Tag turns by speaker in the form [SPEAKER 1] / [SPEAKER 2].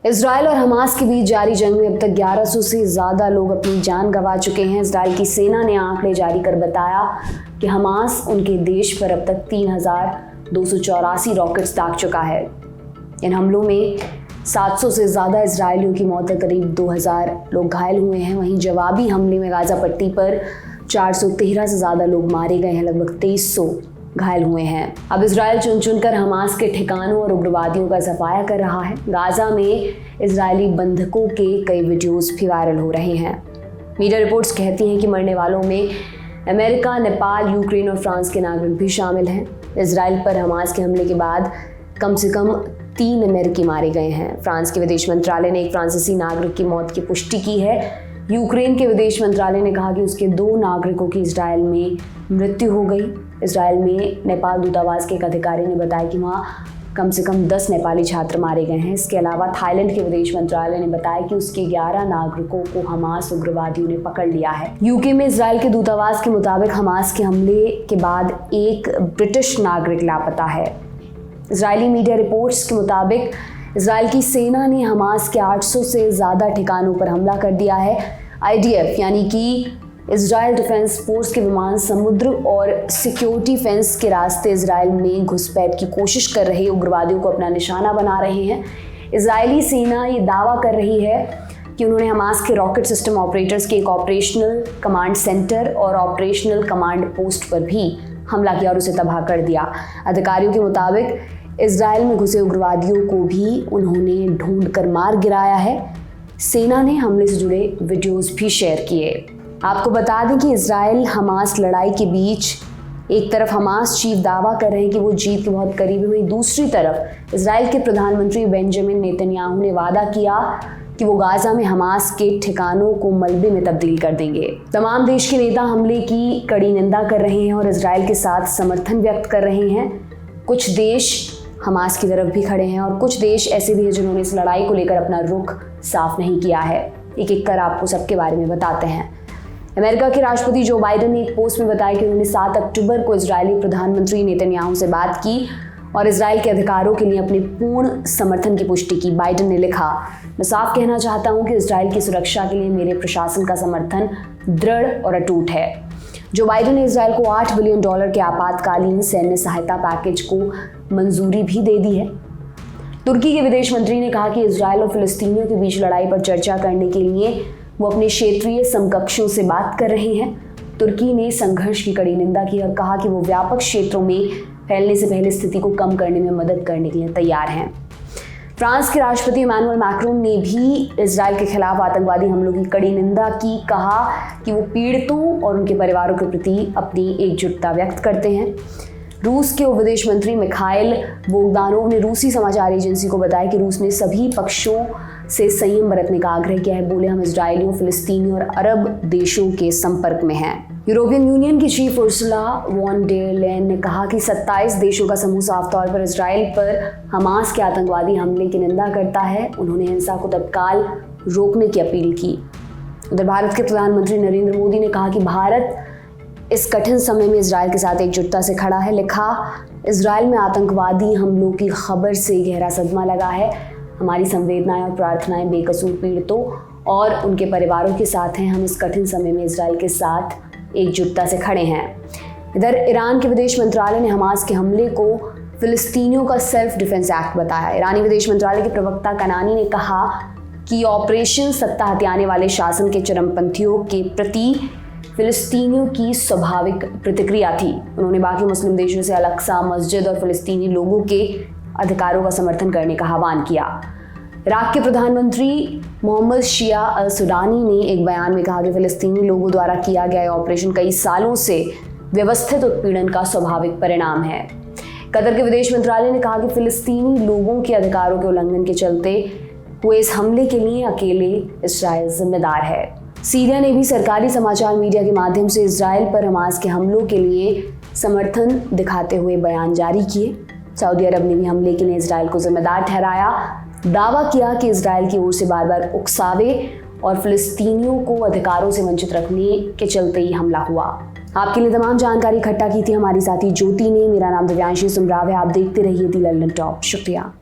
[SPEAKER 1] Israel और Hamas के बीच जारी जंग में अब तक 1100 से ज़्यादा लोग अपनी जान गंवा चुके हैं। इजराइल की सेना ने आंकड़े जारी कर बताया कि हमास उनके देश पर अब तक 3284 रॉकेट्स दाग चुका है। इन हमलों में 700 से ज़्यादा इजरायलियों की मौत है, करीब 2000 लोग घायल हुए हैं। वहीं जवाबी हमले में गाज़ा पट्टी पर 413 से ज़्यादा लोग मारे गए हैं, लगभग 2300 घायल हुए हैं। अब इजराइल चुन चुनकर हमास के ठिकानों और उग्रवादियों का सफाया कर रहा है। गाज़ा में इजरायली बंधकों के कई वीडियोस भी वायरल हो रहे हैं। मीडिया रिपोर्ट्स कहती हैं कि मरने वालों में अमेरिका, नेपाल, यूक्रेन और फ्रांस के नागरिक भी शामिल हैं। इजराइल पर हमास के हमले के बाद कम से कम 3 अमेरिकी मारे गए हैं। फ्रांस के विदेश मंत्रालय ने एक फ्रांसीसी नागरिक की मौत की पुष्टि की है। यूक्रेन के विदेश मंत्रालय ने कहा कि उसके 2 नागरिकों की इजराइल में मृत्यु हो गई। इजराइल में नेपाल दूतावास के एक अधिकारी ने बताया कि वहाँ कम से कम 10 नेपाली छात्र मारे गए हैं। इसके अलावा थाईलैंड के विदेश मंत्रालय ने बताया कि उसके 11 नागरिकों को हमास उग्रवादियों ने पकड़ लिया है। यूके में इजराइल के दूतावास के मुताबिक हमास के हमले के बाद एक ब्रिटिश नागरिक लापता है। इजरायली मीडिया रिपोर्ट्स के मुताबिक इजराइल की सेना ने हमास के 800 से ज़्यादा ठिकानों पर हमला कर दिया है। IDF यानी कि इजराइल डिफेंस फोर्स के विमान समुद्र और सिक्योरिटी फेंस के रास्ते इजराइल में घुसपैठ की कोशिश कर रहे उग्रवादियों को अपना निशाना बना रहे हैं। इजरायली सेना ये दावा कर रही है कि उन्होंने हमास के रॉकेट सिस्टम ऑपरेटर्स के एक ऑपरेशनल कमांड सेंटर और ऑपरेशनल कमांड पोस्ट पर भी हमला किया और उसे तबाह कर दिया। अधिकारियों के मुताबिक इजराइल में घुसे उग्रवादियों को भी उन्होंने ढूंढ कर मार गिराया है। सेना ने हमले से जुड़े वीडियोस भी शेयर किए। आपको बता दें कि इजराइल हमास लड़ाई के बीच एक तरफ हमास चीफ दावा कर रहे हैं कि वो जीत के बहुत करीब है, वहीं दूसरी तरफ इजराइल के प्रधानमंत्री बेंजामिन नेतन्याहू ने वादा किया कि वो गाज़ा में हमास के ठिकानों को मलबे में तब्दील कर देंगे। तमाम देश के नेता हमले की कड़ी निंदा कर रहे हैं और इजराइल के साथ समर्थन व्यक्त कर रहे हैं। कुछ देश हमास की तरफ भी खड़े हैं और कुछ देश ऐसे भी हैं जिन्होंने इस लड़ाई को लेकर अपना रुख साफ नहीं किया है। एक एक कर आपको सबके बारे में बताते हैं। अमेरिका के राष्ट्रपति जो बाइडेन ने एक पोस्ट में बताया कि उन्होंने 7 अक्टूबर को इजरायली प्रधानमंत्री नेतन्याहू से बात की और इजराइल के अधिकारों के लिए अपने पूर्ण समर्थन की पुष्टि की। बाइडेन ने लिखा, मैं साफ कहना चाहता हूं कि इजराइल की सुरक्षा के लिए मेरे प्रशासन का समर्थन दृढ़ और अटूट है। जो बाइडेन ने इजराइल को $8 बिलियन के आपातकालीन सैन्य सहायता पैकेज को मंजूरी भी दे दी है। तुर्की के विदेश मंत्री ने कहा कि इजराइल और फिलिस्तीनियों के बीच लड़ाई पर चर्चा करने के लिए वो अपने क्षेत्रीय समकक्षों से बात कर रहे हैं। तुर्की ने संघर्ष की कड़ी निंदा की और कहा कि वो व्यापक क्षेत्रों में फैलने से पहले स्थिति को कम करने में मदद करने के लिए तैयार हैं। फ्रांस के राष्ट्रपति इमैनुअल मैक्रोन ने भी इजराइल के खिलाफ आतंकवादी हमलों की कड़ी निंदा की। कहा कि वो पीड़ितों और उनके परिवारों के प्रति अपनी एकजुटता व्यक्त करते हैं। रूस के उप विदेश मंत्री मिखाइल बोगदानोव ने रूसी समाचार एजेंसी को बताया कि रूस ने सभी पक्षों से संयम बरतने का आग्रह किया है। बोले, हम इजरायलियों, फिलिस्तीनियों और अरब देशों के संपर्क में हैं। यूरोपियन यूनियन की chief Ursula von der Leyen ने कहा कि 27 देशों का समूह साफ तौर पर इजराइल पर हमास के आतंकवादी हमले की निंदा करता है। उन्होंने हिंसा को तत्काल रोकने की अपील की। उधर भारत के प्रधानमंत्री नरेंद्र मोदी ने कहा कि भारत इस कठिन समय में इजराइल के साथ एकजुटता से खड़ा है। लिखा, इजराइल में आतंकवादी हमलों की खबर से गहरा सदमा लगा है। हमारी संवेदनाएं और प्रार्थनाएं बेकसूर पीड़ितों और उनके परिवारों के साथ हैं। हम इस कठिन समय में इजराइल के साथ एकजुटता से खड़े हैं। इधर ईरान के विदेश मंत्रालय ने हमास के हमले को फिलिस्तीनियों का सेल्फ डिफेंस एक्ट बताया। ईरानी विदेश मंत्रालय के प्रवक्ता कनानी ने कहा कि ऑपरेशन सत्ता हथियाने वाले शासन के चरमपंथियों के प्रति फिलिस्तीनियों की स्वाभाविक प्रतिक्रिया थी। उन्होंने बाकी मुस्लिम देशों से अल-अक्सा मस्जिद और फिलिस्तीनी लोगों के अधिकारों का समर्थन करने का आह्वान किया। इराक के प्रधानमंत्री मोहम्मद शिया अल सुडानी ने एक बयान में कहा कि फिलिस्तीनी लोगों द्वारा किया गया ऑपरेशन कई सालों से व्यवस्थित उत्पीड़न का स्वाभाविक परिणाम है। कतर के विदेश मंत्रालय ने कहा कि फिलिस्तीनी लोगों के अधिकारों के उल्लंघन के चलते हुए इस हमले के लिए अकेले इजराइल जिम्मेदार है। सीरिया ने भी सरकारी समाचार मीडिया के माध्यम से इजराइल पर हमास के हमलों के लिए समर्थन दिखाते हुए बयान जारी किए। सऊदी अरब ने भी हमले के लिए इजराइल को जिम्मेदार ठहराया। दावा किया कि इजराइल की ओर से बार बार उकसावे और फिलिस्तीनियों को अधिकारों से वंचित रखने के चलते ही हमला हुआ। आपके लिए तमाम जानकारी इकट्ठा की थी हमारी साथी ज्योति ने। मेरा नाम दिव्यांशी सुमराव है। आप देखते रहिए दी लंदन टॉप। शुक्रिया।